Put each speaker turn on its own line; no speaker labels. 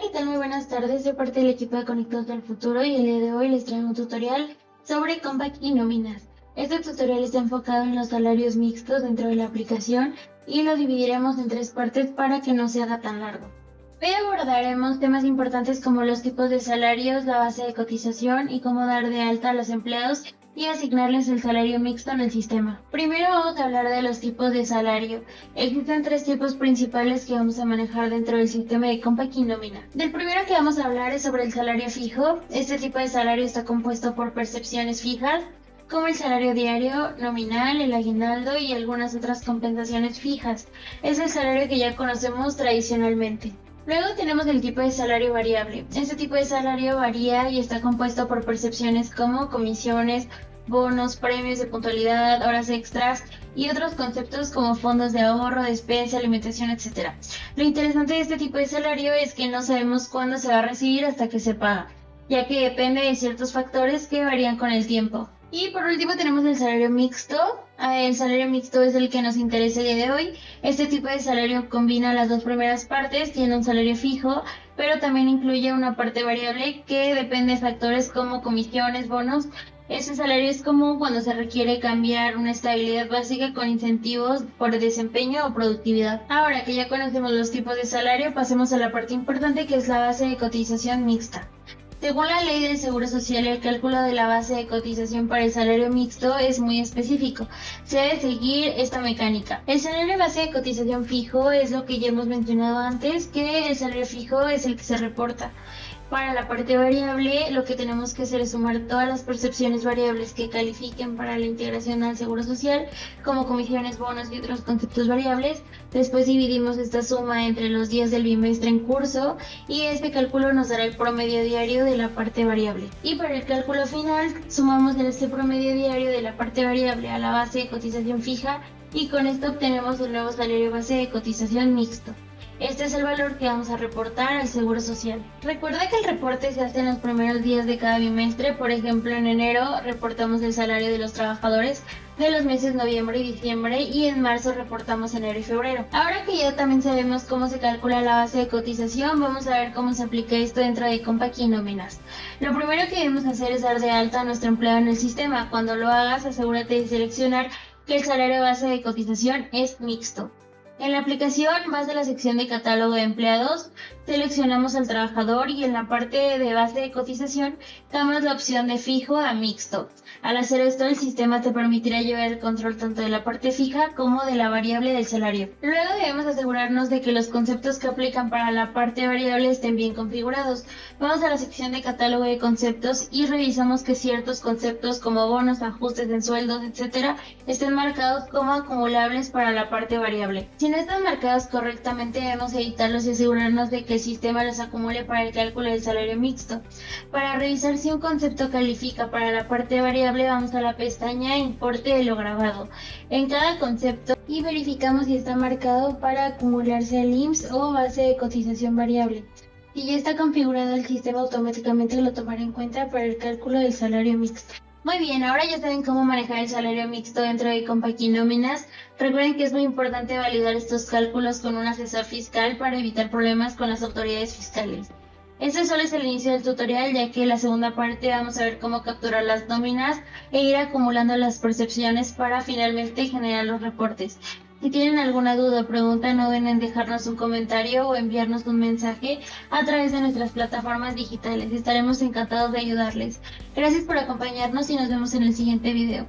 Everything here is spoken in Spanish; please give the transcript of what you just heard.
¿qué tal? Muy buenas tardes. Soy parte del equipo de Conectados al Futuro y el día de hoy les traigo un tutorial sobre Compact y nóminas. Este tutorial está enfocado en los salarios mixtos dentro de la aplicación y lo dividiremos en 3 partes para que no se haga tan largo. Hoy abordaremos temas importantes como los tipos de salarios, la base de cotización y cómo dar de alta a los empleados y asignarles el salario mixto en el sistema. Primero vamos a hablar de los tipos de salario. Existen 3 tipos principales que vamos a manejar dentro del sistema de Compact y nómina. Del primero que vamos a hablar es sobre el salario fijo. Este tipo de salario está compuesto por percepciones fijas, como el salario diario, nominal, el aguinaldo y algunas otras compensaciones fijas. Es el salario que ya conocemos tradicionalmente. Luego tenemos el tipo de salario variable. Este tipo de salario varía y está compuesto por percepciones como comisiones, bonos, premios de puntualidad, horas extras y otros conceptos como fondos de ahorro, despensa, alimentación, etc. Lo interesante de este tipo de salario es que no sabemos cuándo se va a recibir hasta que se paga, ya que depende de ciertos factores que varían con el tiempo. Y por último tenemos el salario mixto. El salario mixto es el que nos interesa el día de hoy. Este tipo de salario combina las 2 primeras partes, tiene un salario fijo, pero también incluye una parte variable que depende de factores como comisiones, bonos. Este salario es común cuando se requiere cambiar una estabilidad básica con incentivos por desempeño o productividad. Ahora que ya conocemos los tipos de salario, pasemos a la parte importante que es la base de cotización mixta. Según la ley del Seguro Social, el cálculo de la base de cotización para el salario mixto es muy específico. Se debe seguir esta mecánica. El salario base de cotización fijo es lo que ya hemos mencionado antes, que el salario fijo es el que se reporta. Para la parte variable, lo que tenemos que hacer es sumar todas las percepciones variables que califiquen para la integración al Seguro Social, como comisiones, bonos y otros conceptos variables. Después dividimos esta suma entre los días del bimestre en curso y este cálculo nos dará el promedio diario de la parte variable. Y para el cálculo final, sumamos este promedio diario de la parte variable a la base de cotización fija y con esto obtenemos un nuevo salario base de cotización mixto. Este es el valor que vamos a reportar al Seguro Social. Recuerda que el reporte se hace en los primeros días de cada bimestre. Por ejemplo, en enero reportamos el salario de los trabajadores de los meses noviembre y diciembre y en marzo reportamos enero y febrero. Ahora que ya también sabemos cómo se calcula la base de cotización, vamos a ver cómo se aplica esto dentro de Compact y nóminas. Lo primero que debemos hacer es dar de alta a nuestro empleado en el sistema. Cuando lo hagas, asegúrate de seleccionar que el salario base de cotización es mixto. En la aplicación vas a la sección de catálogo de empleados, seleccionamos al trabajador y en la parte de base de cotización damos la opción de fijo a mixto. Al hacer esto, el sistema te permitirá llevar el control tanto de la parte fija como de la variable del salario. Luego debemos asegurarnos de que los conceptos que aplican para la parte variable estén bien configurados. Vamos a la sección de catálogo de conceptos y revisamos que ciertos conceptos como bonos, ajustes en sueldos, etc. estén marcados como acumulables para la parte variable. Si no están marcados correctamente, debemos editarlos y asegurarnos de que el sistema los acumule para el cálculo del salario mixto. Para revisar si un concepto califica para la parte variable, vamos a la pestaña Importe de lo grabado en cada concepto y verificamos si está marcado para acumularse al IMSS o base de cotización variable. Si ya está configurado, el sistema automáticamente lo tomará en cuenta para el cálculo del salario mixto. Muy bien, ahora ya saben cómo manejar el salario mixto dentro de Compact y nóminas. Recuerden que es muy importante validar estos cálculos con un asesor fiscal para evitar problemas con las autoridades fiscales. Este solo es el inicio del tutorial, ya que en la segunda parte vamos a ver cómo capturar las nóminas e ir acumulando las percepciones para finalmente generar los reportes. Si tienen alguna duda o pregunta, no duden en dejarnos un comentario o enviarnos un mensaje a través de nuestras plataformas digitales. Estaremos encantados de ayudarles. Gracias por acompañarnos y nos vemos en el siguiente video.